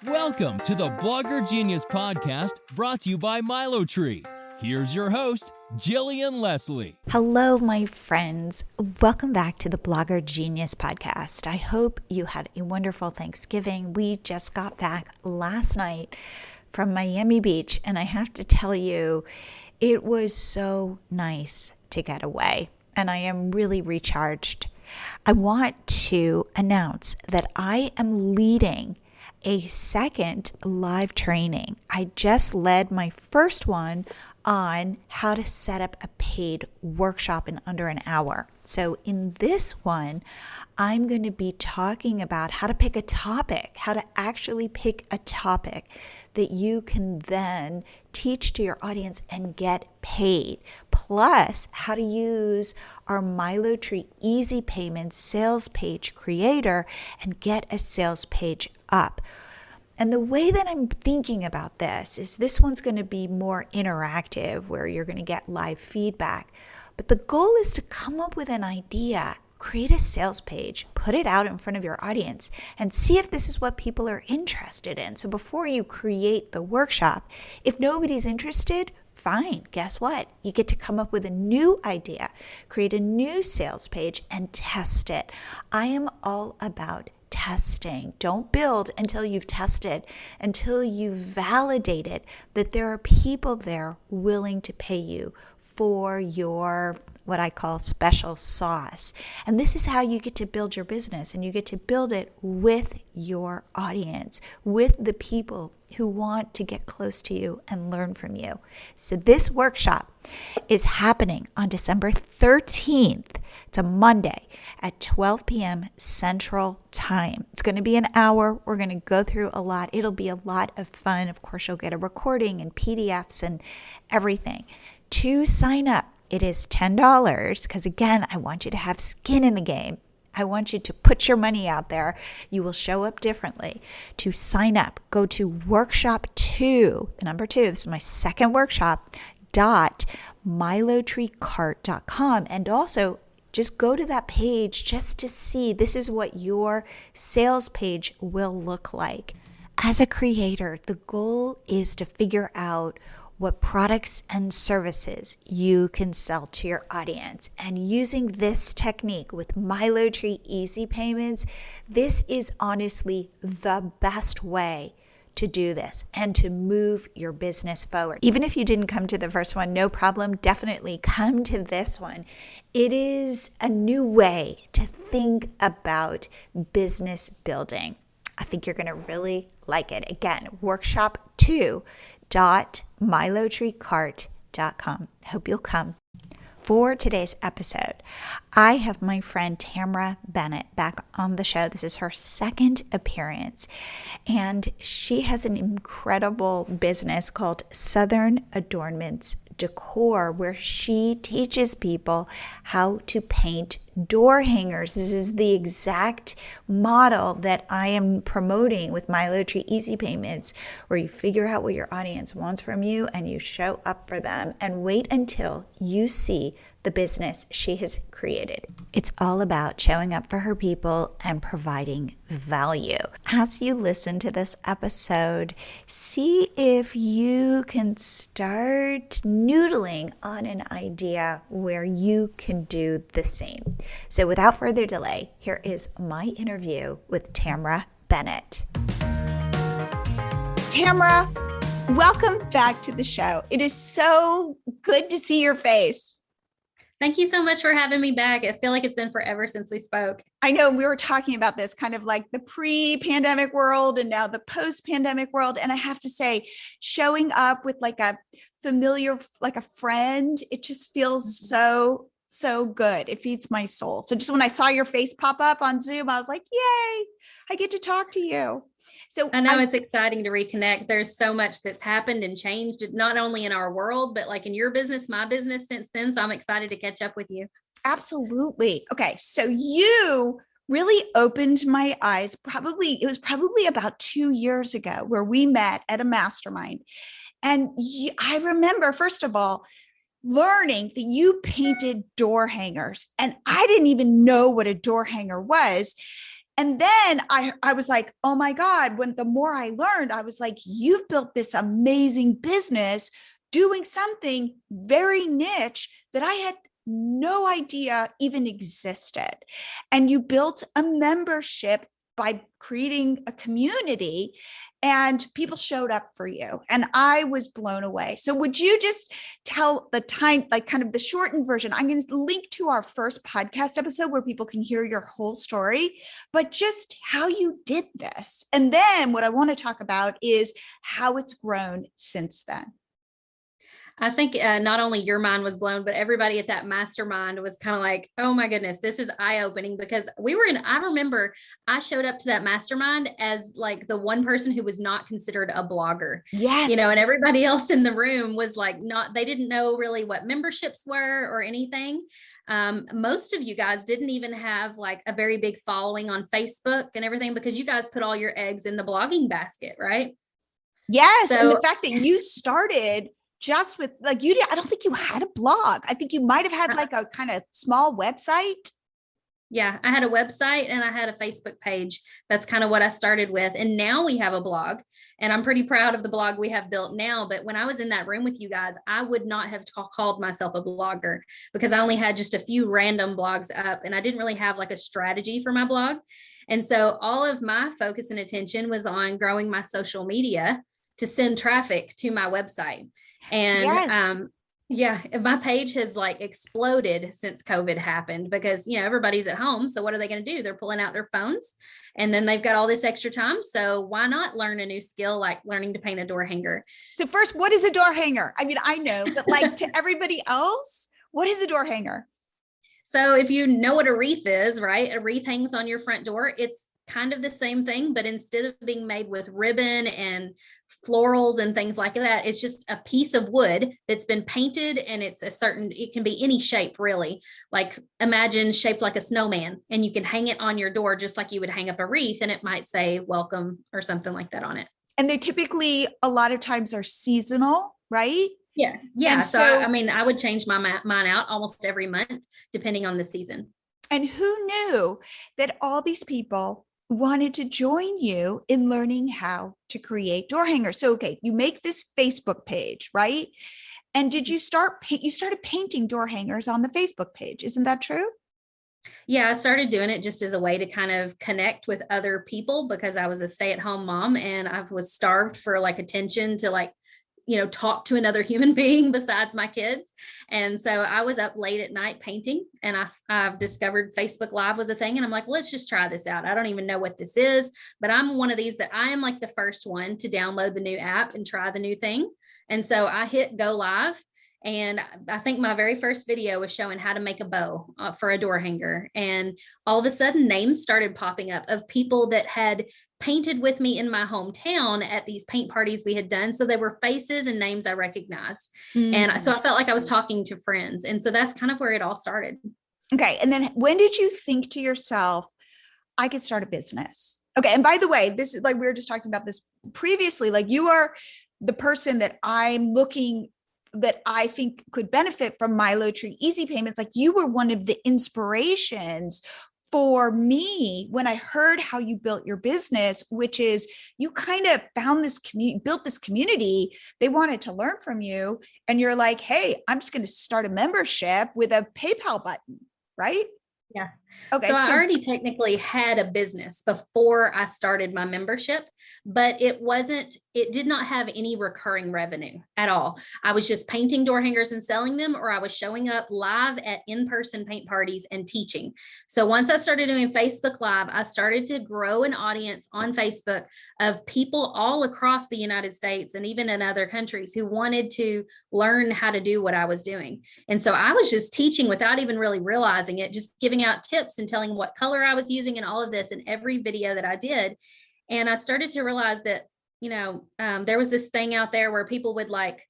Welcome to the Blogger Genius Podcast, brought to you by Milotree. Here's your host, Jillian Leslie. Hello, my friends. Welcome back to the Blogger Genius Podcast. I hope you had a wonderful Thanksgiving. We just got back last night from Miami Beach, and I have to tell you, it was so nice to get away, and I am really recharged. I want to announce that I am leading a second live training. I just led my first one on how to set up a paid workshop in under an hour. So in this one, I'm going to be talking about how to pick a topic, how to actually pick a topic that you can then teach to your audience and get paid. Plus, how to use our Milotree Easy Payments sales page creator and get a sales page up. And the way that I'm thinking about this is this one's going to be more interactive, where you're going to get live feedback. But the goal is to come up with an idea, create a sales page, put it out in front of your audience, and see if this is what people are interested in. So before you create the workshop, if nobody's interested, fine. Guess what? You get to come up with a new idea, create a new sales page, and test it. I am all about testing. Don't build until you've tested, until you've validated that there are people there willing to pay you for your, what I call special sauce. And this is how you get to build your business, and you get to build it with your audience, with the people who want to get close to you and learn from you. So this workshop is happening on December 13th. It's a Monday at 12 p.m. Central Time. It's going to be an hour. We're going to go through a lot. It'll be a lot of fun. Of course, you'll get a recording and PDFs and everything. To sign up, it is $10 because, again, I want you to have skin in the game. I want you to put your money out there. You will show up differently. To sign up, go to workshop 2, the number 2, this is my second workshop, .milotreecart.com. And also, just go to that page just to see this is what your sales page will look like. As a creator, the goal is to figure out what products and services you can sell to your audience. And using this technique with Milotree Easy Payments, this is honestly the best way to do this and to move your business forward. Even if you didn't come to the first one, no problem. Definitely come to this one. It is a new way to think about business building. I think you're going to really like it. Again, workshop 2.milotreecart.com. Hope you'll come. For today's episode, I have my friend Tamara Bennett back on the show. This is her second appearance, and she has an incredible business called Southern Adornments Decor, where she teaches people how to paint door hangers. This is the exact model that I am promoting with Milotree Easy Payments, where you figure out what your audience wants from you and you show up for them and wait until you see the business she has created. It's all about showing up for her people and providing value. As you listen to this episode, see if you can start noodling on an idea where you can do the same. So without further delay, here is my interview with Tamara Bennett. Tamara, welcome back to the show. It is so good to see your face. Thank you so much for having me back. I feel like it's been forever since we spoke. I know we were talking about this kind of like the pre-pandemic world and now the post-pandemic world. And I have to say, showing up with like a familiar, like a friend, it just feels so good. It feeds my soul. So just when I saw your face pop up on Zoom, I was like, yay, I get to talk to you. So I know it's exciting to reconnect. There's so much that's happened and changed, not only in our world, but like in your business, my business since then. So I'm excited to catch up with you. Absolutely. Okay. So you really opened my eyes. It was probably about 2 years ago where we met at a mastermind. And I remember, first of all, learning that you painted door hangers. And I didn't even know what a door hanger was. And then I was like, oh my God, when the more I learned, I was like, you've built this amazing business doing something very niche that I had no idea even existed. And you built a membership by creating a community, and people showed up for you. And I was blown away. So would you just tell the time, like kind of the shortened version? I'm going to link to our first podcast episode where people can hear your whole story, but just how you did this. And then what I want to talk about is how it's grown since then. I think not only your mind was blown, but everybody at that mastermind was kind of like, oh my goodness, this is eye-opening, because I remember I showed up to that mastermind as like the one person who was not considered a blogger. Yes. And everybody else in the room was like, they didn't know really what memberships were or anything. Most of you guys didn't even have like a very big following on Facebook and everything, because you guys put all your eggs in the blogging basket, right? Yes. And the fact that you started just with like, I don't think you had a blog. I think you might've had like a kind of small website. Yeah, I had a website and I had a Facebook page. That's kind of what I started with. And now we have a blog, and I'm pretty proud of the blog we have built now. But when I was in that room with you guys, I would not have called myself a blogger, because I only had just a few random blogs up, and I didn't really have like a strategy for my blog. And so all of my focus and attention was on growing my social media to send traffic to my website. And my page has like exploded since COVID happened, because, everybody's at home. So what are they going to do? They're pulling out their phones, and then they've got all this extra time. So why not learn a new skill, like learning to paint a door hanger? So first, what is a door hanger? I mean, I know, but like to everybody else, what is a door hanger? So if you know what a wreath is, right? A wreath hangs on your front door. It's kind of the same thing, but instead of being made with ribbon and florals and things like that, it's just a piece of wood that's been painted, and it can be any shape, really. Like imagine shaped like a snowman, and you can hang it on your door just like you would hang up a wreath, and it might say welcome or something like that on it. And they typically a lot of times are seasonal, right? Yeah. And so I would change mine out almost every month depending on the season. And who knew that all these people wanted to join you in learning how to create door hangers? So, okay, you make this Facebook page, right? And did you started painting door hangers on the Facebook page? Isn't that true? Yeah, I started doing it just as a way to kind of connect with other people, because I was a stay-at-home mom and I was starved for like attention to like, talk to another human being besides my kids. And so I was up late at night painting, and I've discovered Facebook Live was a thing. And I'm like, let's just try this out. I don't even know what this is, but I'm one of these that I am like the first one to download the new app and try the new thing. And so I hit go live. And I think my very first video was showing how to make a bow for a door hanger. And all of a sudden names started popping up of people that had painted with me in my hometown at these paint parties we had done. So they were faces and names I recognized. And so I felt like I was talking to friends. And so that's kind of where it all started. Okay. And then when did you think to yourself, I could start a business? Okay. And by the way, this is like, we were just talking about this previously, like you are the person that I think could benefit from Milotree Easy Payments. Like you were one of the inspirations for me when I heard how you built your business, which is you kind of found this community, built this community. They wanted to learn from you. And you're like, hey, I'm just going to start a membership with a PayPal button, right? Yeah. Okay. So I already technically had a business before I started my membership, but it did not have any recurring revenue at all. I was just painting door hangers and selling them, or I was showing up live at in-person paint parties and teaching. So once I started doing Facebook Live, I started to grow an audience on Facebook of people all across the United States and even in other countries who wanted to learn how to do what I was doing. And so I was just teaching without even really realizing it, just giving out tips and telling what color I was using and all of this in every video that I did. And I started to realize that, there was this thing out there where people would like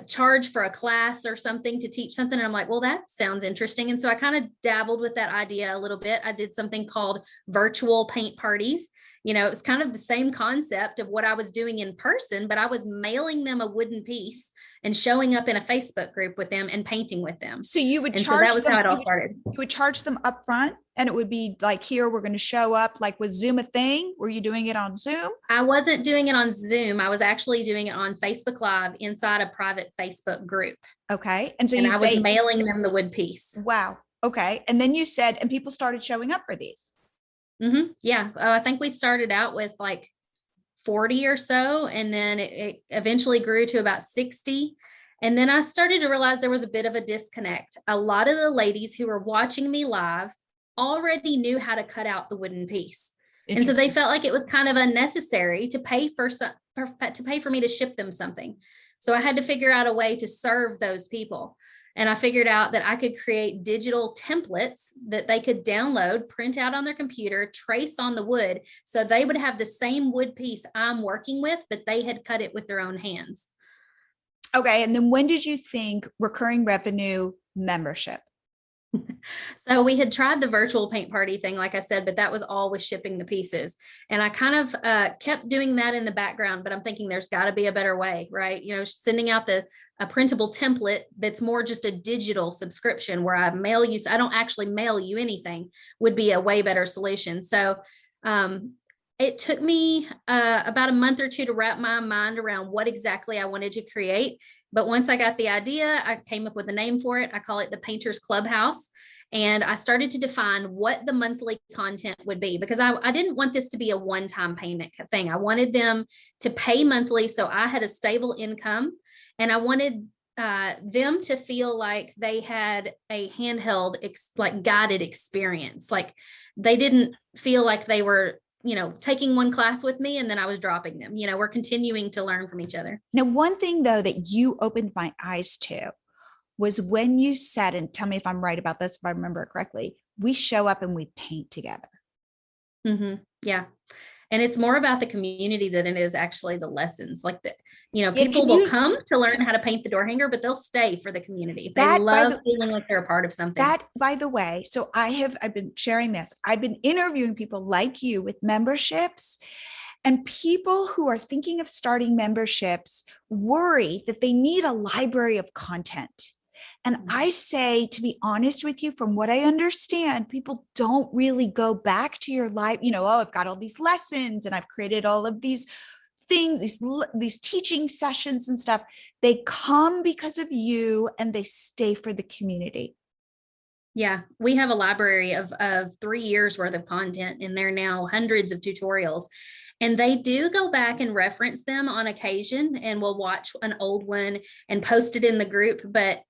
charge for a class or something to teach something. And I'm like, well, that sounds interesting. And so I kind of dabbled with that idea a little bit. I did something called virtual paint parties. It was kind of the same concept of what I was doing in person, but I was mailing them a wooden piece and showing up in a Facebook group with them and painting with them. So you would charge them. So that was how it all started. You would charge them up front And it would be like, here, we're going to show up. Like, was Zoom a thing? Were you doing it on Zoom? I wasn't doing it on Zoom. I was actually doing it on Facebook Live inside a private Facebook group. Okay. And so And you'd I was mailing them the wood piece. wow. Okay. And then you said, and people started showing up for these. Yeah. I think we started out with like 40 or so, and then it eventually grew to about 60. And then I started to realize there was a bit of a disconnect. A lot of the ladies who were watching me live already knew how to cut out the wooden piece. And so they felt like it was kind of unnecessary to pay for me to ship them something. So I had to figure out a way to serve those people. And I figured out that I could create digital templates that they could download, print out on their computer, trace on the wood. So they would have the same wood piece I'm working with, but they had cut it with their own hands. Okay. And then when did you think recurring revenue membership? So we had tried the virtual paint party thing, like I said, but that was all with shipping the pieces. And I kind of kept doing that in the background, but I'm thinking there's got to be a better way, right? You know, sending out a printable template that's more just a digital subscription where I mail you. I don't actually mail you anything would be a way better solution. So it took me about a month or two to wrap my mind around what exactly I wanted to create. But once I got the idea, I came up with a name for it. I call it the Painters Clubhouse. And I started to define what the monthly content would be, because I didn't want this to be a one-time payment thing. I wanted them to pay monthly so I had a stable income. And I wanted them to feel like they had a handheld, like guided experience. Like they didn't feel like they were, you know, taking one class with me and then I was dropping them. You know, we're continuing to learn from each other. Now, one thing though that you opened my eyes to was when you said, and tell me if I'm right about this, if I remember it correctly, we show up and we paint together. Yeah. And it's more about the community than it is actually the lessons. Like the, you know, people will come to learn how to paint the door hanger, but they'll stay for the community. They love feeling like they're a part of something. That, by the way, so I've been sharing this. I've been interviewing people like you with memberships, and people who are thinking of starting memberships worry that they need a library of content. And I say, to be honest with you, from what I understand, people don't really go back to your life. You know, oh, I've got all these lessons and I've created all of these things, these teaching sessions and stuff. They come because of you and they stay for the community. Yeah, we have a library of 3 years worth of content, and there are now hundreds of tutorials. And they do go back and reference them on occasion, and we'll watch an old one and post it in the group. But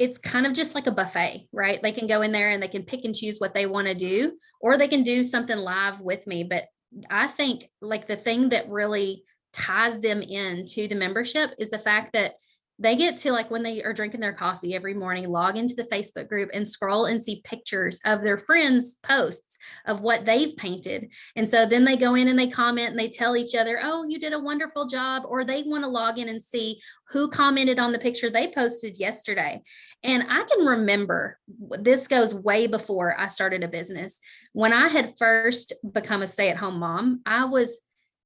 it's kind of just like a buffet, right? They can go in there and they can pick and choose what they want to do, or they can do something live with me. But I think like the thing that really ties them into the membership is the fact that they get to, like, when they are drinking their coffee every morning, log into the Facebook group and scroll and see pictures of their friends' posts of what they've painted. And so then they go in and they comment and they tell each other, oh, you did a wonderful job. Or they want to log in and see who commented on the picture they posted yesterday. And I can remember, this goes way before I started a business. When I had first become a stay-at-home mom, I was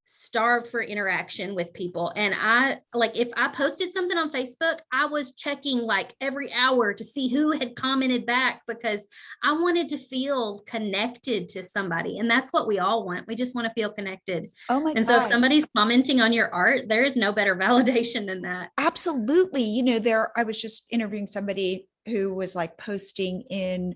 starved for interaction with people. And if I posted something on Facebook, I was checking like every hour to see who had commented back, because I wanted to feel connected to somebody. And that's what we all want. We just want to feel connected. Oh my God. And so if somebody's commenting on your art, there is no better validation than that. Absolutely. You know, I was just interviewing somebody who was like posting in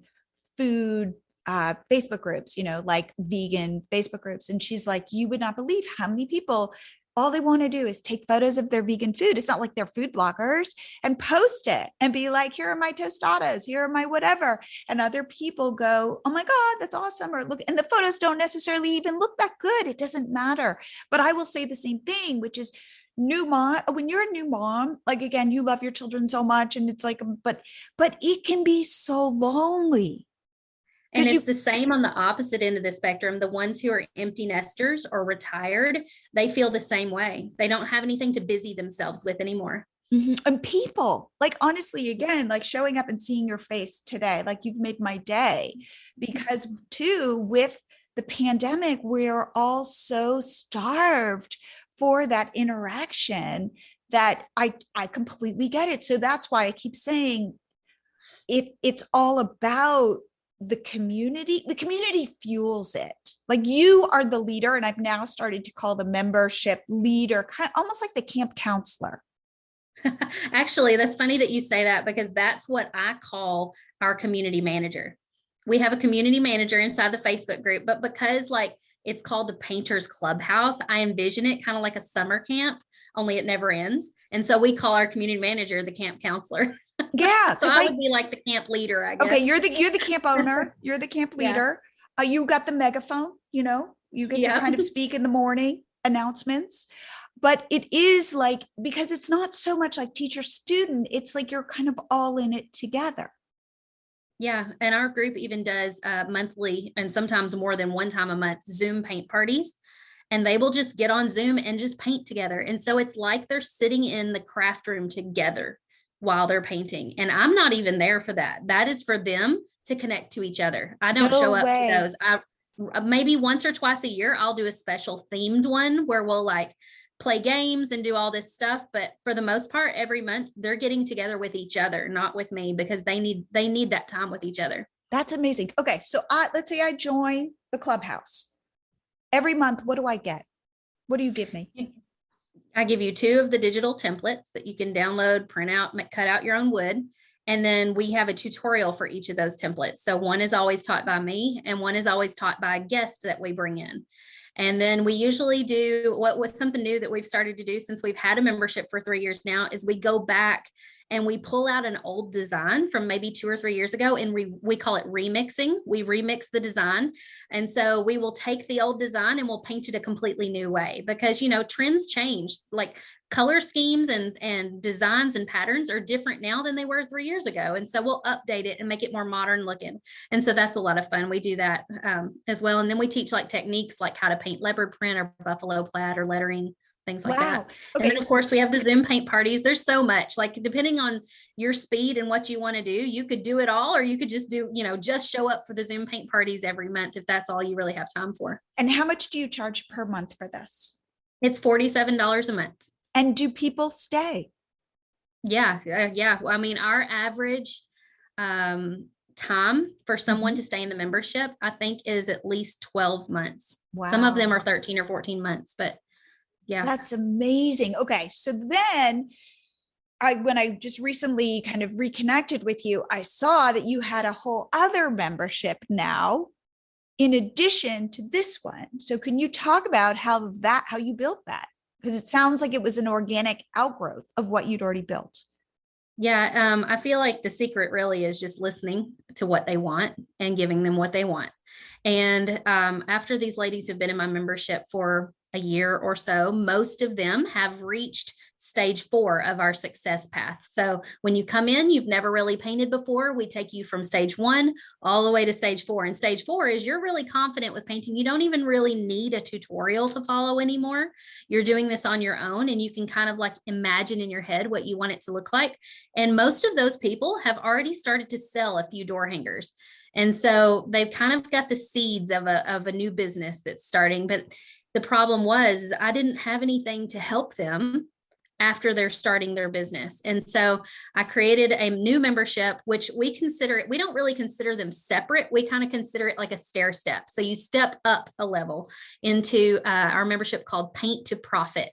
food Facebook groups, you know, like vegan Facebook groups. And she's like, you would not believe how many people, all they want to do is take photos of their vegan food. It's not like they're food bloggers, and post it and be like, here are my tostadas, here are my whatever. And other people go, oh my God, that's awesome. Or look, and the photos don't necessarily even look that good. It doesn't matter. But I will say the same thing, which is, new mom, when you're a new mom, like, again, you love your children so much, and it's like, but it can be so lonely. And it's the same on the opposite end of the spectrum. The ones who are empty nesters or retired, they feel the same way. They don't have anything to busy themselves with anymore. And people, like, honestly, again, like showing up and seeing your face today, like, you've made my day. Because too, with the pandemic, we're all so starved for that interaction that I completely get it. So that's why I keep saying, if it's all about the community fuels it. Like you are the leader. And I've now started to call the membership leader kind of almost like the camp counselor. Actually, that's funny that you say that because that's what I call our community manager. We have a community manager inside the Facebook group, but because like it's called the Painters Clubhouse, I envision it kind of like a summer camp, only it never ends. And so we call our community manager the camp counselor. Yeah. So I would be like the camp leader, I guess. Okay, you're the camp owner, you're the camp leader. Yeah. You got the megaphone, you get to kind of speak in the morning announcements. But it is like, because it's not so much like teacher student, it's like you're kind of all in it together. Yeah. And our group even does monthly and sometimes more than one time a month Zoom paint parties. And they will just get on Zoom and just paint together. And so it's like they're sitting in the craft room together while they're painting. And I'm not even there for that. That is for them to connect to each other. I don't show up to those. Maybe once or twice a year, I'll do a special themed one where we'll like play games and do all this stuff. But for the most part, every month they're getting together with each other, not with me, because they need that time with each other. That's amazing. Okay. So let's say I join the clubhouse every month. What do I get? What do you give me? I give you 2 of the digital templates that you can download, print out, cut out your own wood. And then we have a tutorial for each of those templates. So one is always taught by me and one is always taught by a guest that we bring in. And then we usually do what was something new that we've started to do since we've had a membership for 3 years now is we go back and we pull out an old design from maybe 2 or 3 years ago and we call it remixing. We remix the design. And so we will take the old design and we'll paint it a completely new way because, trends change, like color schemes and designs and patterns are different now than they were 3 years ago. And so we'll update it and make it more modern looking. And so that's a lot of fun. We do that as well. And then we teach like techniques like how to paint leopard print or buffalo plaid or lettering, things like that. Okay. And then of course we have the Zoom paint parties. There's so much, like depending on your speed and what you want to do, you could do it all, or you could just do, just show up for the Zoom paint parties every month if that's all you really have time for. And how much do you charge per month for this? It's $47 a month. And do people stay? Yeah. Well, I mean, our average time for someone to stay in the membership, I think is at least 12 months. Wow. Some of them are 13 or 14 months, but yeah. That's amazing. Okay. So then when I just recently kind of reconnected with you, I saw that you had a whole other membership now in addition to this one. So can you talk about how you built that? Because it sounds like it was an organic outgrowth of what you'd already built. Yeah. I feel like the secret really is just listening to what they want and giving them what they want. And after these ladies have been in my membership for a year or so, most of them have reached stage 4 of our success path. So when you come in, you've never really painted before. We take you from stage 1 all the way to stage 4. And stage 4 is you're really confident with painting. You don't even really need a tutorial to follow anymore. You're doing this on your own and you can kind of like imagine in your head what you want it to look like. And most of those people have already started to sell a few door hangers. And so they've kind of got the seeds of a new business that's starting. But the problem was I didn't have anything to help them after they're starting their business. And so I created a new membership, which we don't really consider them separate. We kind of consider it like a stair step. So you step up a level into our membership called Paint to Profit.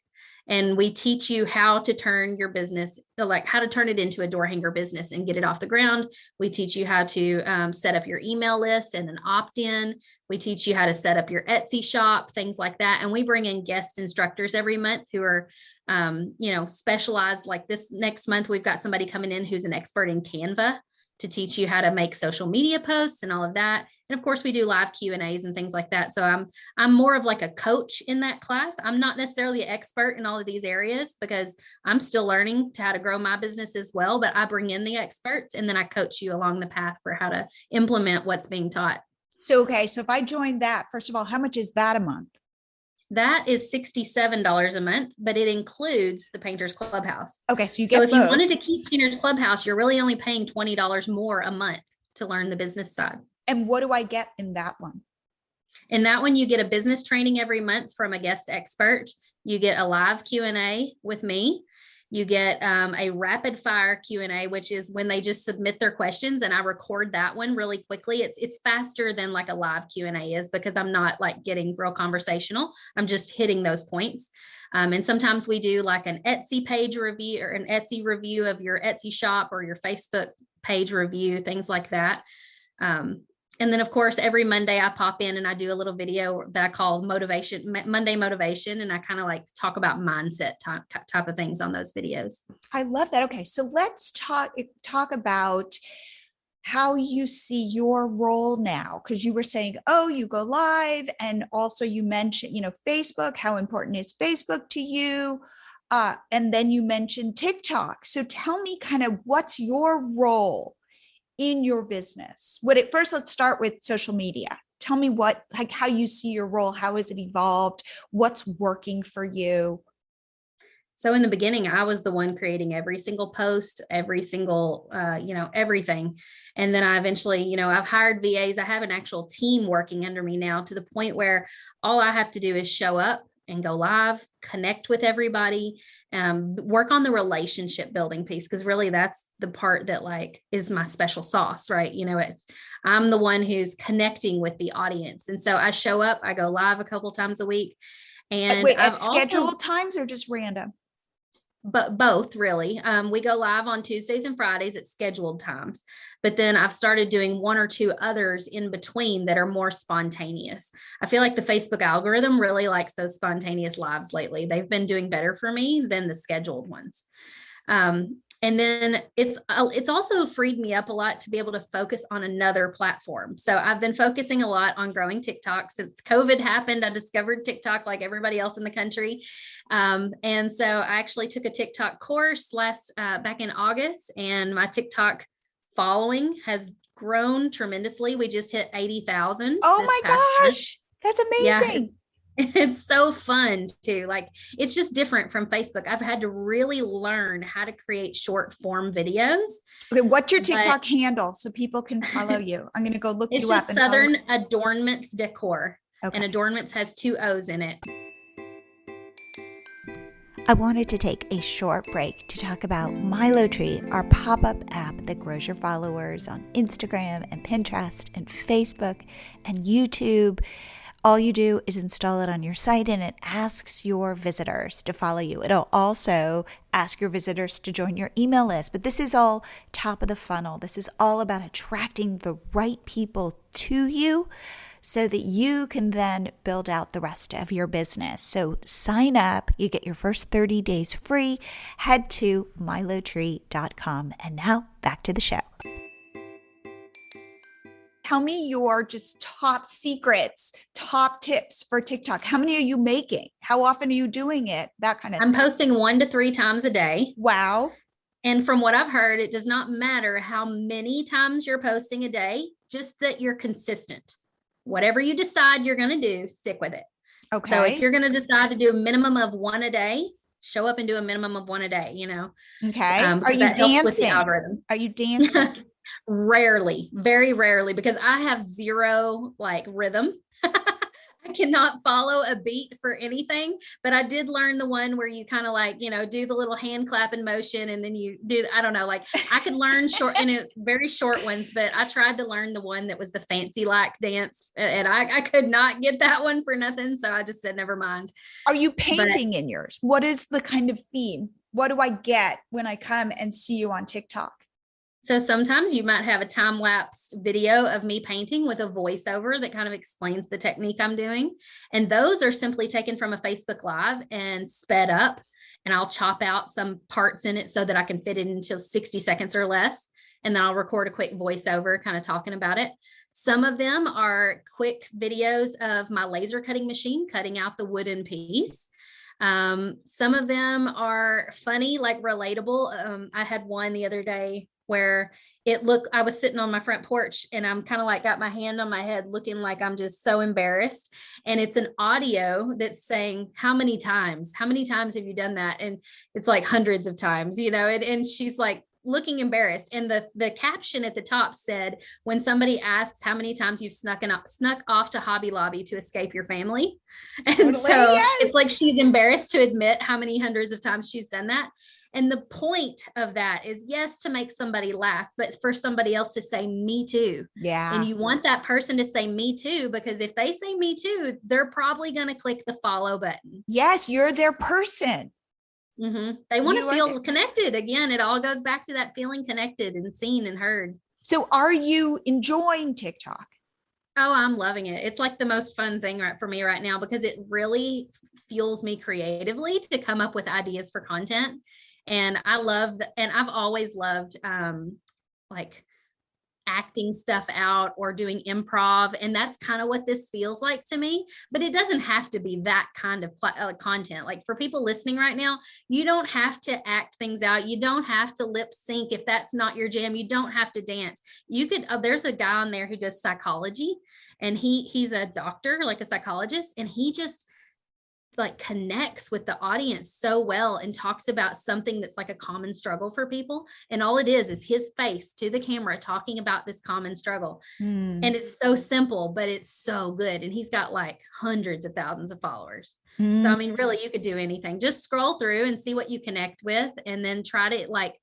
And we teach you how to turn your business, like how to turn it into a door hanger business and get it off the ground. We teach you how to set up your email list and an opt-in. We teach you how to set up your Etsy shop, things like that. And we bring in guest instructors every month who are, specialized. Like this next month, we've got somebody coming in who's an expert in Canva to teach you how to make social media posts and all of that. And of course we do live Q&As and things like that. So I'm more of like a coach in that class. I'm not necessarily an expert in all of these areas because I'm still learning how to grow my business as well, but I bring in the experts and then I coach you along the path for how to implement what's being taught. So if I join that, first of all, how much is that a month? That is $67 a month, but it includes the Painters Clubhouse. Okay. So if you wanted to keep Painters Clubhouse, you're really only paying $20 more a month to learn the business side. And what do I get in that one? In that one, you get a business training every month from a guest expert. You get a live Q&A with me. You get a rapid fire Q&A, which is when they just submit their questions and I record that one really quickly. It's faster than like a live Q&A is because I'm not like getting real conversational. I'm just hitting those points. And sometimes we do like an Etsy page review or an Etsy review of your Etsy shop or your Facebook page review, things like that. And then of course, every Monday I pop in and I do a little video that I call Monday Motivation. And I kind of like talk about mindset type of things on those videos. I love that. Okay. So let's talk about how you see your role now. Cause you were saying, oh, you go live. And also you mentioned, Facebook, how important is Facebook to you? And then you mentioned TikTok. So tell me kind of what's your role in your business? First, let's start with social media. Tell me how you see your role. How has it evolved? What's working for you? So in the beginning, I was the one creating every single post, every single, everything. And then I eventually, I've hired VAs. I have an actual team working under me now to the point where all I have to do is show up and go live, connect with everybody, work on the relationship building piece. Cause really that's the part that like is my special sauce, right? I'm the one who's connecting with the audience. And so I show up, I go live a couple times a week. And wait, at scheduled times or just random? But both really. We go live on Tuesdays and Fridays at scheduled times, but then I've started doing one or two others in between that are more spontaneous. I feel like the Facebook algorithm really likes those spontaneous lives lately. They've been doing better for me than the scheduled ones. And then it's also freed me up a lot to be able to focus on another platform. So I've been focusing a lot on growing TikTok. Since COVID happened, I discovered TikTok like everybody else in the country. And so I actually took a TikTok course back in August, and my TikTok following has grown tremendously. We just hit 80,000. Oh my gosh, that's amazing. Yeah. It's so fun too. Like, it's just different from Facebook. I've had to really learn how to create short form videos. Okay, what's your TikTok handle so people can follow you? I'm going to go look you up. It's just Southern Adornments Decor. Okay. And Adornments has 2 O's in it. I wanted to take a short break to talk about Milotree, our pop-up app that grows your followers on Instagram and Pinterest and Facebook and YouTube. All you do is install it on your site and it asks your visitors to follow you. It'll also ask your visitors to join your email list. But this is all top of the funnel. This is all about attracting the right people to you so that you can then build out the rest of your business. So sign up. You get your first 30 days free. Head to milotree.com. And now back to the show. Tell me your just top secrets, top tips for TikTok. How many are you making? How often are you doing it? That kind of thing. I'm posting 1 to 3 times a day. Wow. And from what I've heard, it does not matter how many times you're posting a day, just that you're consistent. Whatever you decide you're going to do, stick with it. Okay. So if you're going to decide to do a minimum of 1 a day, show up and do a minimum of 1 a day, Okay. Are you dancing? Are you dancing? Rarely, very rarely, because I have zero like rhythm. I cannot follow a beat for anything, but I did learn the one where you kind of like, do the little hand clapping motion and then you do, I don't know, like I could learn very short ones, but I tried to learn the one that was the fancy like dance and I could not get that one for nothing. So I just said, never mind. Are you painting in yours? What is the kind of theme? What do I get when I come and see you on TikTok? So sometimes you might have a time-lapsed video of me painting with a voiceover that kind of explains the technique I'm doing. And those are simply taken from a Facebook Live and sped up. And I'll chop out some parts in it so that I can fit it into 60 seconds or less. And then I'll record a quick voiceover kind of talking about it. Some of them are quick videos of my laser cutting machine, cutting out the wooden piece. Some of them are funny, like relatable. I had one the other day where I was sitting on my front porch and I'm kind of like got my hand on my head looking like I'm just so embarrassed. And it's an audio that's saying, how many times have you done that? And it's like hundreds of times, and she's like looking embarrassed. And the caption at the top said, when somebody asks how many times you've snuck off to Hobby Lobby to escape your family. And totally, so yes. It's like she's embarrassed to admit how many hundreds of times she's done that. And the point of that is, yes, to make somebody laugh, but for somebody else to say me too. Yeah. And you want that person to say me too, because if they say me too, they're probably going to click the follow button. Yes, you're their person. They want to feel connected. Again, it all goes back to that feeling connected and seen and heard. So are you enjoying TikTok? Oh, I'm loving it. It's like the most fun thing for me right now, because it really fuels me creatively to come up with ideas for content. And I've always loved like acting stuff out or doing improv. And that's kind of what this feels like to me, but it doesn't have to be that kind of content. Like for people listening right now, you don't have to act things out. You don't have to lip sync. If that's not your jam, you don't have to dance. You could, there's a guy on there who does psychology, and he's a doctor, like a psychologist, and he just like connects with the audience so well and talks about something that's like a common struggle for people. And all it is his face to the camera talking about this common struggle. And it's so simple, but it's so good. And he's got like hundreds of thousands of followers. So, I mean, really, you could do anything. Just scroll through and see what you connect with, and then try to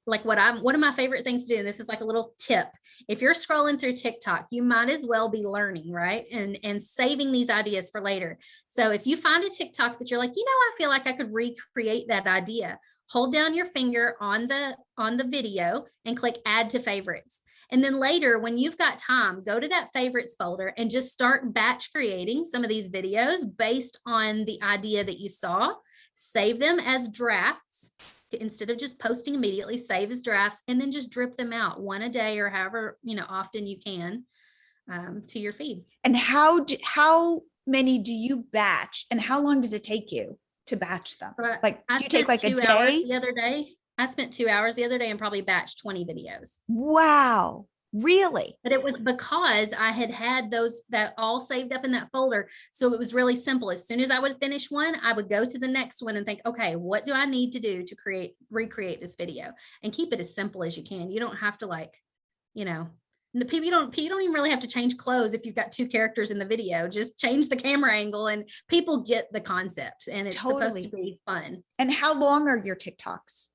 one of my favorite things to do, and this is like a little tip. If you're scrolling through TikTok, you might as well be learning, right? And saving these ideas for later. So if you find a TikTok that you're like, I feel like I could recreate that idea, hold down your finger on the video and click add to favorites. And then later, when you've got time, go to that favorites folder and just start batch creating some of these videos based on the idea that you saw. Save them as drafts. Instead of just posting immediately, save as drafts, and then just drip them out one a day or however often you can to your feed. And how many do you batch, and how long does it take you to batch them? Like, do you take like a day? The other day, I spent 2 hours the other day and probably batched 20 videos. Wow. Really? But it was because I had those that all saved up in that folder. So it was really simple. As soon as I would finish one, I would go to the next one and think, okay, what do I need to do to recreate this video? And keep it as simple as you can. You don't have to you don't even really have to change clothes if you've got two characters in the video. Just change the camera angle and people get the concept, and it's supposed to be fun. And how long are your TikToks?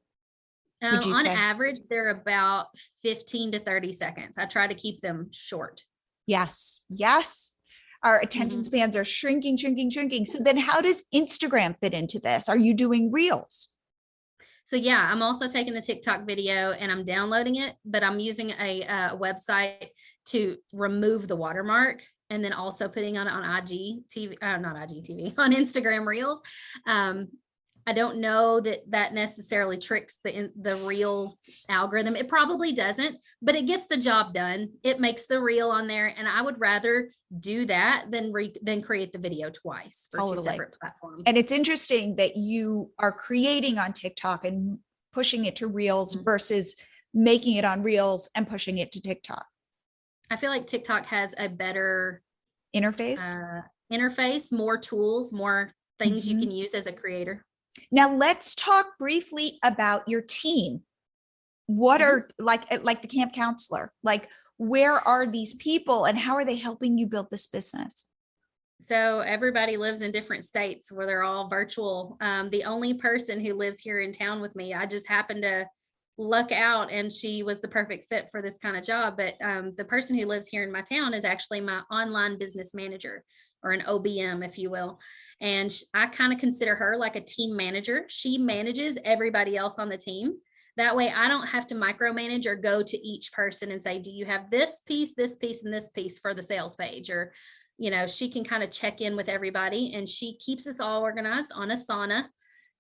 On average, they're about 15 to 30 seconds. I try to keep them short. Yes. Our attention spans are shrinking. So then how does Instagram fit into this? Are you doing reels? So yeah, I'm also taking the TikTok video and I'm downloading it, but I'm using a website to remove the watermark, and then also putting on IGTV, not IGTV, on Instagram Reels. I don't know that necessarily tricks the Reels algorithm. It probably doesn't, but it gets the job done. It makes the reel on there, and I would rather do that than create the video twice for two separate platforms. And it's interesting that you are creating on TikTok and pushing it to Reels versus making it on Reels and pushing it to TikTok. I feel like TikTok has a better interface, more tools, more things you can use as a creator. Now let's talk briefly about your team. What are like the camp counselor, like where are these people and how are they helping you build this business? So everybody lives in different states where they're all virtual. The only person who lives here in town with me, I just happened to luck out and she was the perfect fit for this kind of job. But the person who lives here in my town is actually my online business manager, or an OBM, if you will. And I kind of consider her like a team manager. She manages everybody else on the team. That way I don't have to micromanage or go to each person and say, do you have this piece, and this piece for the sales page? Or, she can kind of check in with everybody, and she keeps us all organized on Asana.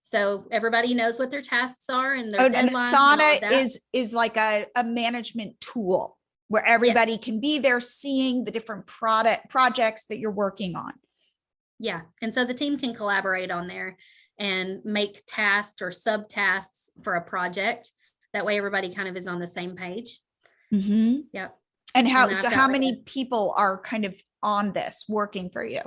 So everybody knows what their tasks are and their deadlines. Asana is like a management tool where everybody can be there seeing the different projects that you're working on. Yeah. And so the team can collaborate on there and make tasks or subtasks for a project. That way everybody kind of is on the same page. Yep. And how many people are kind of on this working for you?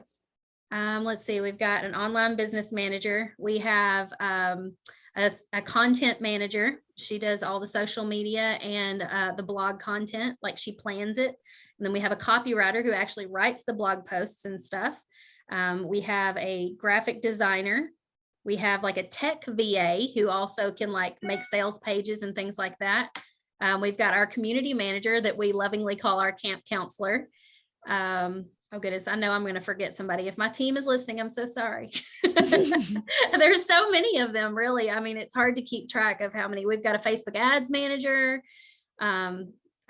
Let's see, we've got an online business manager. We have a content manager. She does all the social media and the blog content, like she plans it. And then we have a copywriter who actually writes the blog posts and stuff. We have a graphic designer, We have like a tech VA who also can like make sales pages and things like that. We've got our community manager that we lovingly call our camp counselor. Oh goodness, I know I'm going to forget somebody. If my team is listening, I'm so sorry. There's so many of them, really. I mean, it's hard to keep track of how many. We've got a Facebook ads manager. I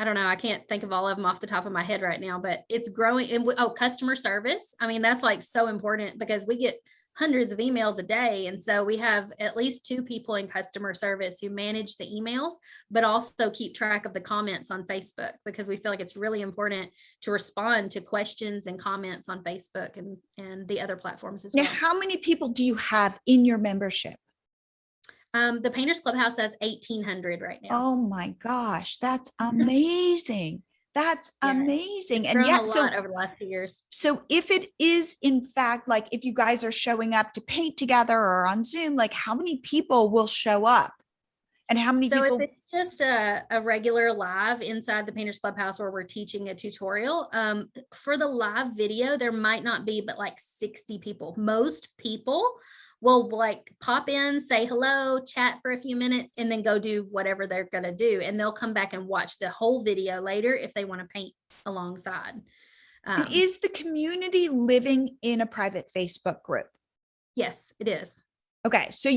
don't know. I can't think of all of them off the top of my head right now, but it's growing. And customer service. I mean, that's like so important because we get hundreds of emails a day. And so we have at least 2 people in customer service who manage the emails, but also keep track of the comments on Facebook, because we feel like it's really important to respond to questions and comments on Facebook and the other platforms as well. Now, how many people do you have in your membership? The Painters Clubhouse has 1,800 right now. Oh my gosh, that's amazing. That's amazing. And yet, so over the last few years. So if it is, in fact, like if you guys are showing up to paint together or on Zoom, like how many people will show up? And how many people? So if it's just a regular live inside the Painters Clubhouse where we're teaching a tutorial, for the live video, there might not be, but like 60 people. Most people will like pop in, say hello, chat for a few minutes, and then go do whatever they're going to do. And they'll come back and watch the whole video later if they want to paint alongside. Is the community living in a private Facebook group? Yes, it is. Okay. So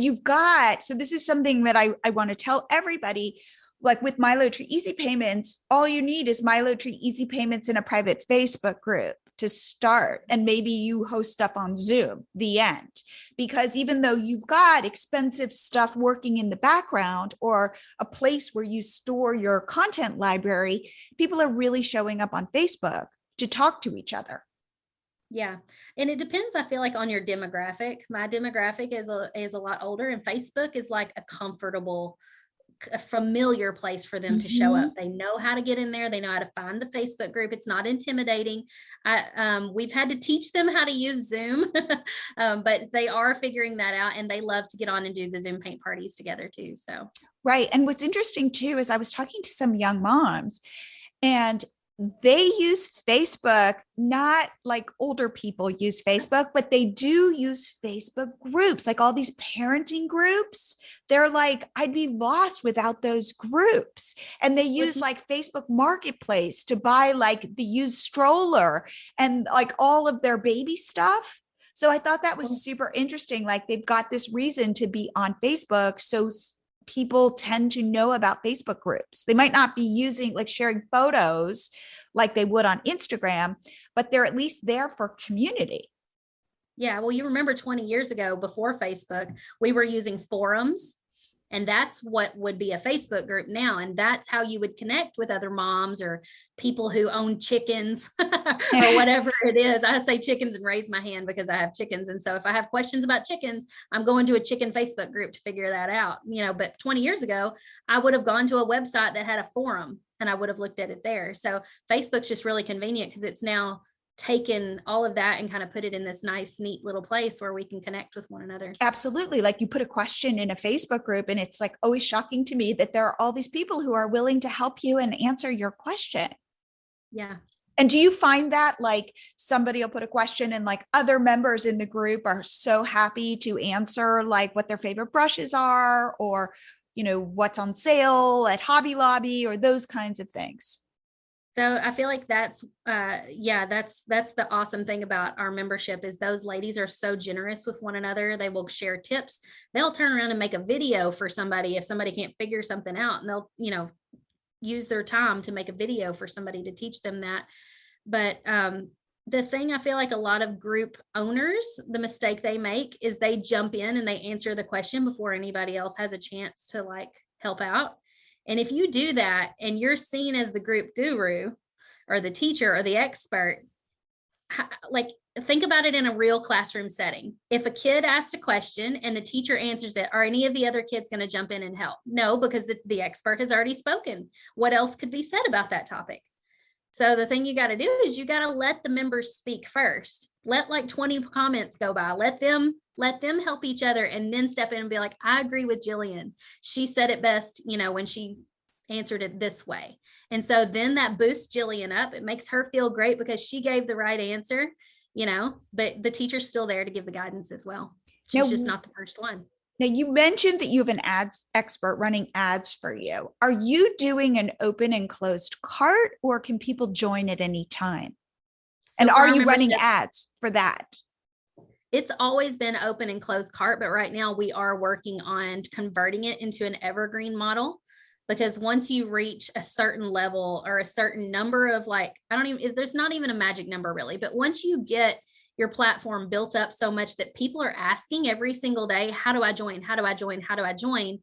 this is something that I want to tell everybody, like with Milotree Easy Payments, all you need is Milotree Easy Payments in a private Facebook group to start. And maybe you host stuff on Zoom, the end. Because even though you've got expensive stuff working in the background or a place where you store your content library, people are really showing up on Facebook to talk to each other. Yeah. And it depends, I feel like, on your demographic. My demographic is a lot older, and Facebook is like a familiar place for them to show up. They know how to get in there. They know how to find the Facebook group. It's not intimidating. We've had to teach them how to use Zoom, but they are figuring that out, and they love to get on and do the Zoom paint parties together too. So. Right. And what's interesting too, is I was talking to some young moms, and they use Facebook, not like older people use Facebook, but they do use Facebook groups, like all these parenting groups. They're like, I'd be lost without those groups. And they use like Facebook Marketplace to buy like the used stroller and like all of their baby stuff. So I thought that was super interesting. Like they've got this reason to be on Facebook. So people tend to know about Facebook groups. They might not be using, like sharing photos like they would on Instagram, but they're at least there for community. Yeah. Well, you remember 20 years ago, before Facebook, we were using forums, and that's what would be a Facebook group now. And that's how you would connect with other moms or people who own chickens or whatever it is. I say chickens and raise my hand because I have chickens. And so if I have questions about chickens, I'm going to a chicken Facebook group to figure that out, but 20 years ago, I would have gone to a website that had a forum and I would have looked at it there. So Facebook's just really convenient because it's now taken all of that and kind of put it in this nice, neat little place where we can connect with one another. Absolutely. Like you put a question in a Facebook group, and it's like always shocking to me that there are all these people who are willing to help you and answer your question. Yeah. And do you find that like somebody will put a question and like other members in the group are so happy to answer like what their favorite brushes are, or, what's on sale at Hobby Lobby, or those kinds of things? So I feel like that's the awesome thing about our membership is those ladies are so generous with one another. They will share tips. They'll turn around and make a video for somebody if somebody can't figure something out, and they'll, use their time to make a video for somebody to teach them that. But the thing I feel like a lot of group owners, the mistake they make is they jump in and they answer the question before anybody else has a chance to like help out. And if you do that and you're seen as the group guru or the teacher or the expert, like think about it in a real classroom setting. If a kid asked a question and the teacher answers it, are any of the other kids going to jump in and help? No, because the expert has already spoken. What else could be said about that topic? So the thing you got to do is you got to let the members speak first. Let like 20 comments go by. Let them help each other, and then step in and be like, I agree with Jillian. She said it best, when she answered it this way. And so then that boosts Jillian up. It makes her feel great because she gave the right answer, but the teacher's still there to give the guidance as well. She's just not the first one. Now, you mentioned that you have an ads expert running ads for you. Are you doing an open and closed cart, or can people join at any time? And are you running ads for that? It's always been open and closed cart, but right now we are working on converting it into an evergreen model, because once you reach a certain level or a certain number of there's not even a magic number really, but once you get your platform built up so much that people are asking every single day, how do I join? How do I join? How do I join?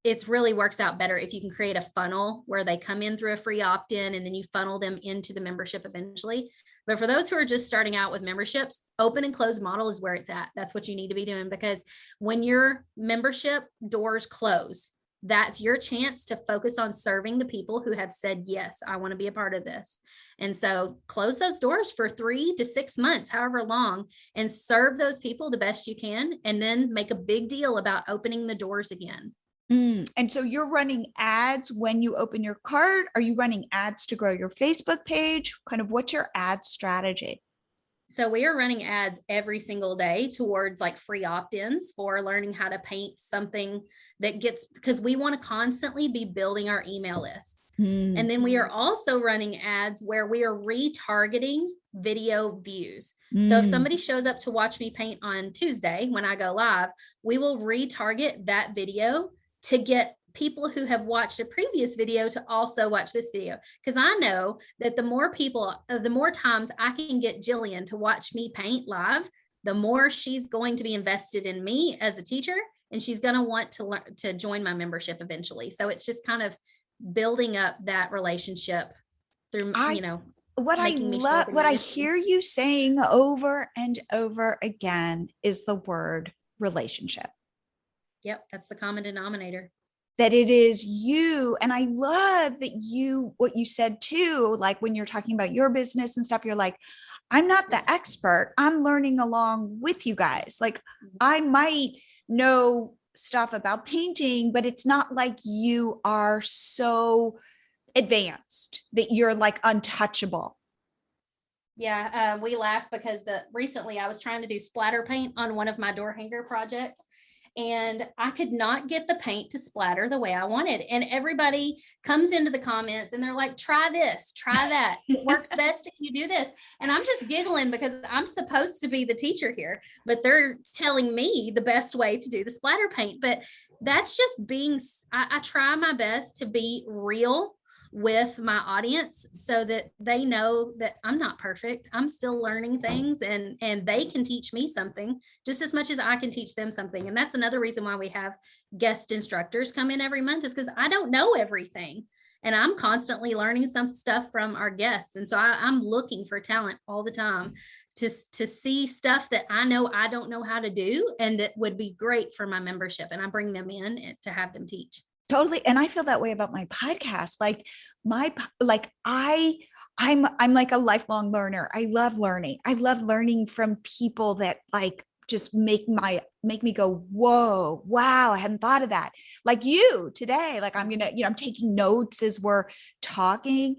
It's really works out better if you can create a funnel where they come in through a free opt-in and then you funnel them into the membership eventually. But for those who are just starting out with memberships, open and closed model is where it's at. That's what you need to be doing, because when your membership doors close, that's your chance to focus on serving the people who have said, yes, I want to be a part of this. And so close those doors for 3 to 6 months, however long, and serve those people the best you can. And then make a big deal about opening the doors again. And so you're running ads when you open your cart. Are you running ads to grow your Facebook page? Kind of what's your ad strategy? So we are running ads every single day towards like free opt-ins for learning how to paint something that because we want to constantly be building our email list. And then we are also running ads where we are retargeting video views. So if somebody shows up to watch me paint on Tuesday, when I go live, we will retarget that video to get people who have watched a previous video to also watch this video. Because I know that the more times I can get Jillian to watch me paint live, the more she's going to be invested in me as a teacher, and she's going to want to learn to join my membership eventually. So it's just kind of building up that relationship through, what I love, what I hear you saying over and over again is the word relationship. Yep. That's the common denominator. That it is you. And I love that what you said too, like when you're talking about your business and stuff, you're like, I'm not the expert. I'm learning along with you guys. Like I might know stuff about painting, but it's not like you are so advanced that you're like untouchable. Yeah. We laugh because recently I was trying to do splatter paint on one of my door hanger projects, and I could not get the paint to splatter the way I wanted. And everybody comes into the comments and they're like, try this, try that. It works best if you do this. And I'm just giggling because I'm supposed to be the teacher here, but they're telling me the best way to do the splatter paint. But that's just I try my best to be real with my audience so that they know that I'm not perfect. I'm still learning things, and they can teach me something just as much as I can teach them something. And that's another reason why we have guest instructors come in every month, is because I don't know everything. And I'm constantly learning some stuff from our guests. And so I'm looking for talent all the time to see stuff that I know I don't know how to do and that would be great for my membership. And I bring them in to have them teach. Totally. And I feel that way about my podcast. I'm like a lifelong learner. I love learning. I love learning from people that like just make me go, whoa, wow, I hadn't thought of that. Like you today, like I'm taking notes as we're talking.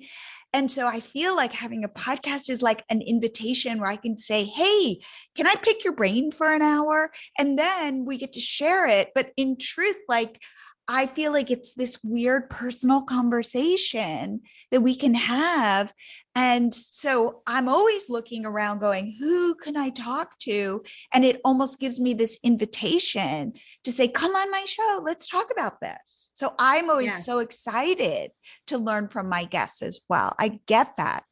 And so I feel like having a podcast is like an invitation where I can say, hey, can I pick your brain for an hour? And then we get to share it. But in truth, like, I feel like it's this weird personal conversation that we can have. And so I'm always looking around going, who can I talk to? And it almost gives me this invitation to say, come on my show, let's talk about this. So I'm always so excited to learn from my guests as well. I get that.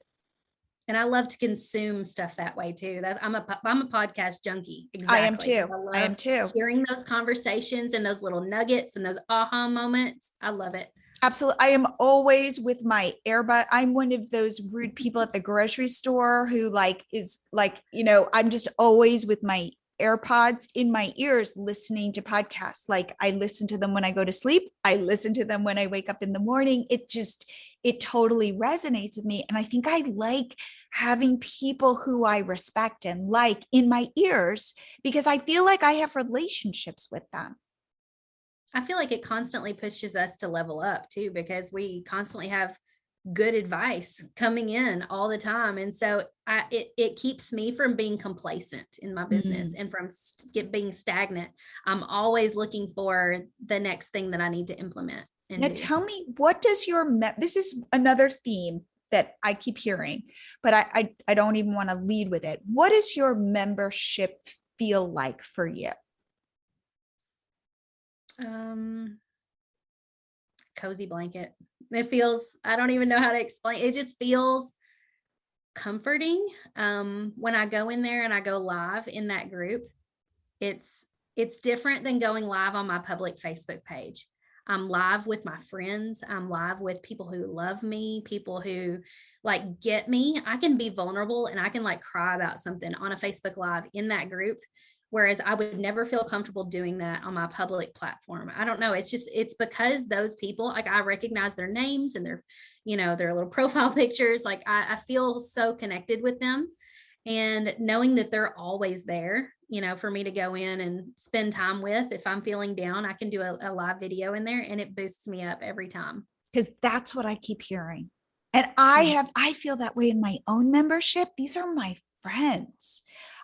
And I love to consume stuff that way too. I'm a podcast junkie. Exactly. I am too. Hearing those conversations and those little nuggets and those aha moments. I love it. Absolutely. I am always with my earbud. I'm one of those rude people at the grocery store who I'm just always with my AirPods in my ears listening to podcasts. Like I listen to them when I go to sleep. I listen to them when I wake up in the morning. It totally resonates with me. And I think I like having people who I respect and like in my ears because I feel like I have relationships with them. I feel like it constantly pushes us to level up too, because we constantly have good advice coming in all the time. And so it keeps me from being complacent in my business and from being stagnant. I'm always looking for the next thing that I need to implement. Now tell me, what does this is another theme that I keep hearing, but I don't even want to lead with it. What does your membership feel like for you? Cozy blanket. It feels, I don't even know how to explain. It just feels comforting. When I go in there and I go live in that group, it's different than going live on my public Facebook page. I'm live with my friends. I'm live with people who love me, people who like get me. I can be vulnerable and I can like cry about something on a Facebook Live in that group. Whereas I would never feel comfortable doing that on my public platform. I don't know. It's because those people, like I recognize their names and their little profile pictures. Like I feel so connected with them, and knowing that they're always there, for me to go in and spend time with. If I'm feeling down, I can do a live video in there and it boosts me up every time. Because that's what I keep hearing. And I feel that way in my own membership. These are my friends.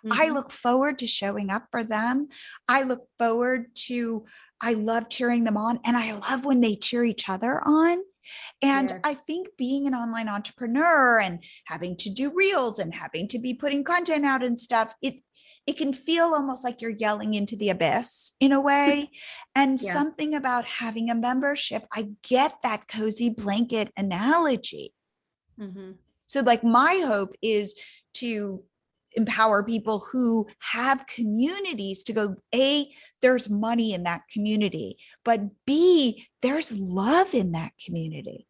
I look forward to showing up for them. I love cheering them on. And I love when they cheer each other on. And I think being an online entrepreneur and having to do reels and having to be putting content out and stuff, it can feel almost like you're yelling into the abyss in a way. And something about having a membership, I get that cozy blanket analogy. So like my hope is to empower people who have communities to go, A, there's money in that community, but B, there's love in that community.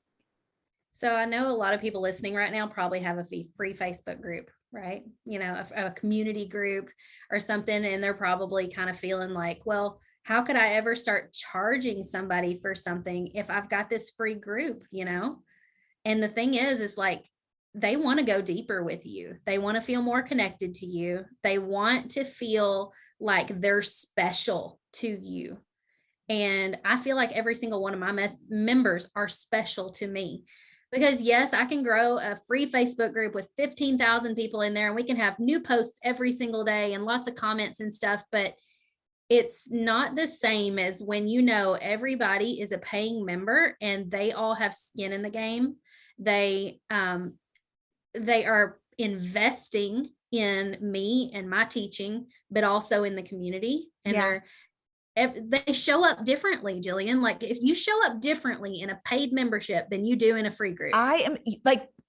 So I know a lot of people listening right now probably have a free Facebook group, right? A community group or something. And they're probably kind of feeling like, well, how could I ever start charging somebody for something if I've got this free group, And the thing is like, they want to go deeper with you. They want to feel more connected to you. They want to feel like they're special to you. And I feel like every single one of my members are special to me. Because yes, I can grow a free Facebook group with 15,000 people in there and we can have new posts every single day and lots of comments and stuff, but it's not the same as when everybody is a paying member and they all have skin in the game. They are investing in me and my teaching, but also in the community. And they show up differently, Jillian. Like if you show up differently in a paid membership than you do in a free group.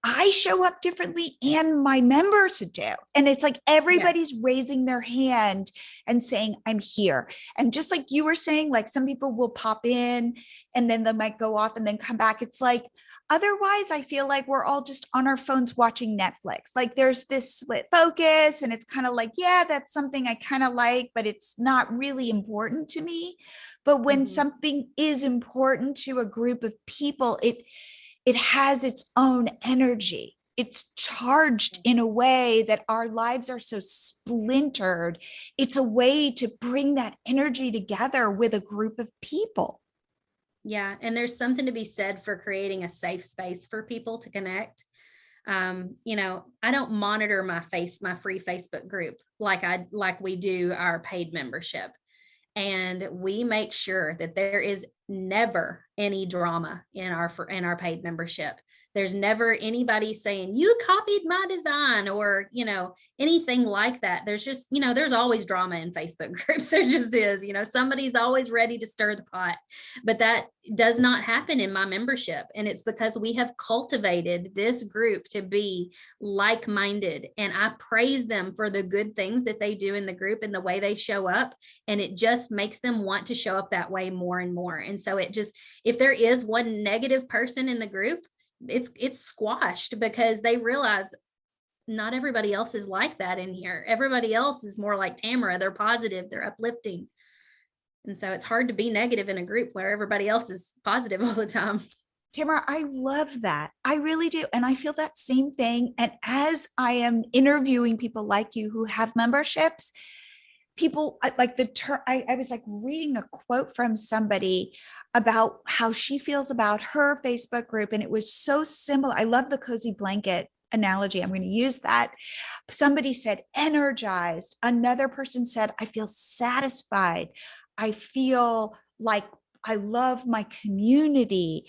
I show up differently and my members do. And it's like everybody's raising their hand and saying, I'm here. And just like you were saying, like some people will pop in and then they might go off and then come back. It's like, otherwise, I feel like we're all just on our phones watching Netflix. Like there's this split focus and it's kind of like, yeah, that's something I kind of like, but it's not really important to me. But when something is important to a group of people, it has its own energy. It's charged in a way that our lives are so splintered. It's a way to bring that energy together with a group of people. Yeah. And there's something to be said for creating a safe space for people to connect. I don't monitor my free Facebook group like we do our paid membership. And we make sure that there is never any drama in our paid membership. There's never anybody saying you copied my design or, anything like that. There's just, there's always drama in Facebook groups. There just is, somebody's always ready to stir the pot, but that does not happen in my membership. And it's because we have cultivated this group to be like-minded. And I praise them for the good things that they do in the group and the way they show up. And it just makes them want to show up that way more and more. And so if there is one negative person in the group, it's squashed because they realize not everybody else is like that in here. Everybody else is more like Tamara. They're positive, they're uplifting. And so it's hard to be negative in a group where everybody else is positive all the time. Tamara, I love that. I really do. And I feel that same thing. And as I am interviewing people like you who have memberships, people like the term, I was like reading a quote from somebody. about how she feels about her Facebook group. And it was so simple. I love the cozy blanket analogy. I'm going to use that. Somebody said energized. Another person said, I feel satisfied. I feel like I love my community.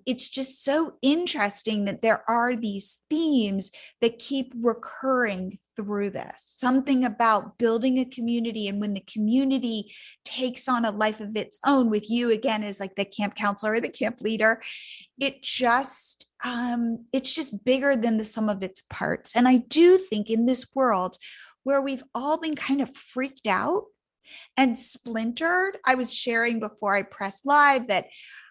It's just so interesting that there are these themes that keep recurring through this. Something about building a community, and when the community takes on a life of its own, with you again as like the camp counselor or the camp leader, it's just bigger than the sum of its parts. And I do think in this world where we've all been kind of freaked out and splintered, I was sharing before I pressed live that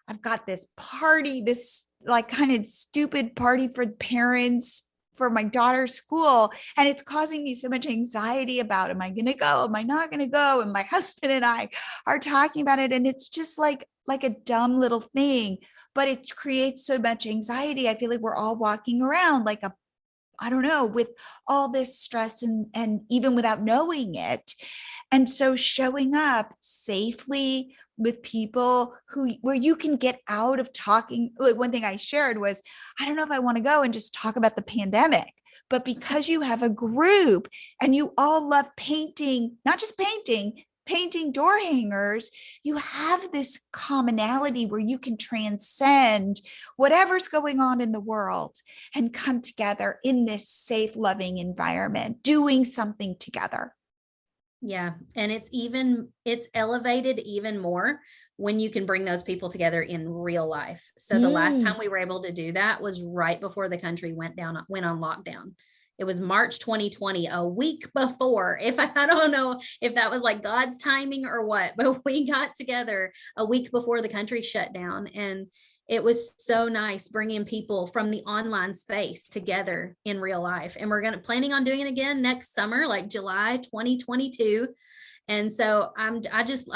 I've got this party, this like kind of stupid party for parents for my daughter's school. And it's causing me so much anxiety about, am I going to go? Am I not going to go? And my husband and I are talking about it. And it's just like a dumb little thing, but it creates so much anxiety. I feel like we're all walking around like I don't know, with all this stress and even without knowing it. And so showing up safely with people where you can get out of talking. Like one thing I shared was, I don't know if I want to go and just talk about the pandemic, but because you have a group and you all love painting, not just painting door hangers, you have this commonality where you can transcend whatever's going on in the world and come together in this safe, loving environment, doing something together. Yeah. And it's elevated even more when you can bring those people together in real life. So the last time we were able to do that was right before the country went on lockdown. It was March 2020, a week before. I don't know if that was like God's timing or what, but we got together a week before the country shut down. And it was so nice bringing people from the online space together in real life. And we're planning on doing it again next summer, like July 2022. And so I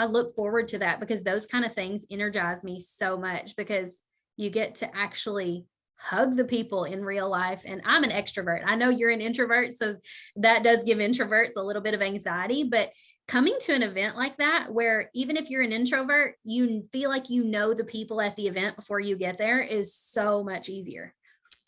look forward to that, because those kind of things energize me so much, because you get to actually hug the people in real life. And I'm an extrovert. I know you're an introvert, so that does give introverts a little bit of anxiety, but coming to an event like that, where even if you're an introvert, you feel like you know the people at the event before you get there, is so much easier.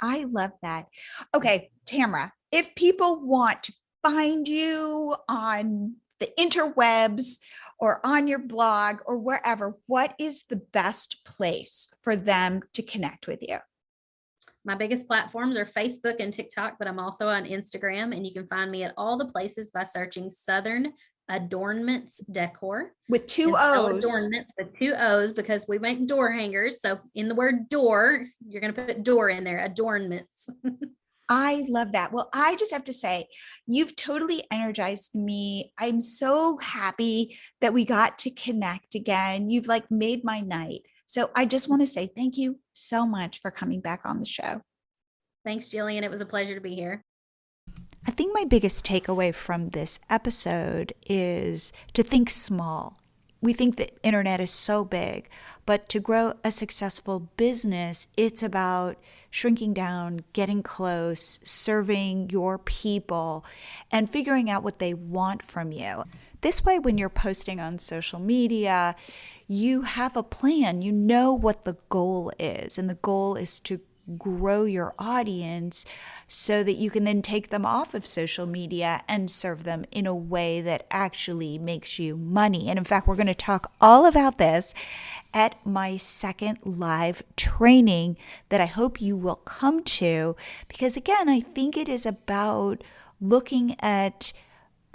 I love that. Okay, Tamara, if people want to find you on the interwebs or on your blog or wherever, what is the best place for them to connect with you? My biggest platforms are Facebook and TikTok, but I'm also on Instagram, and you can find me at all the places by searching Southern Adornments Decor. With two O's. Adornments with two O's, because we make door hangers. So in the word door, you're going to put door in there, adornments. I love that. Well, I just have to say, you've totally energized me. I'm so happy that we got to connect again. You've like made my night. So I just want to say thank you so much for coming back on the show. Thanks, Jillian. It was a pleasure to be here. I think my biggest takeaway from this episode is to think small. We think the internet is so big, but to grow a successful business, it's about shrinking down, getting close, serving your people, and figuring out what they want from you. This way, when you're posting on social media, you have a plan. You know what the goal is, and the goal is to grow your audience so that you can then take them off of social media and serve them in a way that actually makes you money. And in fact, we're going to talk all about this at my second live training that I hope you will come to, because again, I think it is about looking at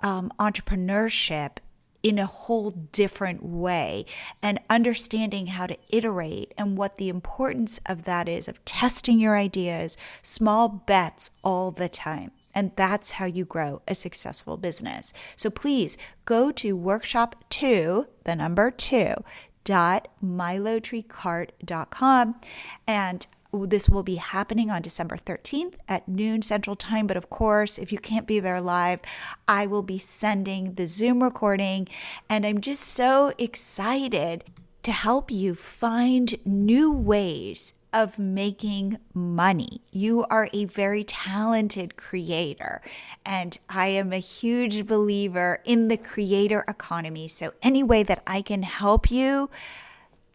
entrepreneurship in a whole different way and understanding how to iterate and what the importance of that is, of testing your ideas, small bets all the time. And that's how you grow a successful business. So please go to workshop2, the number 2, .milotreecart.com, and this will be happening on December 13th at noon Central Time. But of course, if you can't be there live, I will be sending the Zoom recording. And I'm just so excited to help you find new ways of making money. You are a very talented creator, and I am a huge believer in the creator economy. So any way that I can help you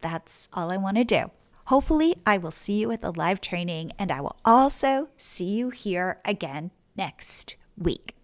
That's all I want to do. Hopefully, I will see you at the live training, and I will also see you here again next week.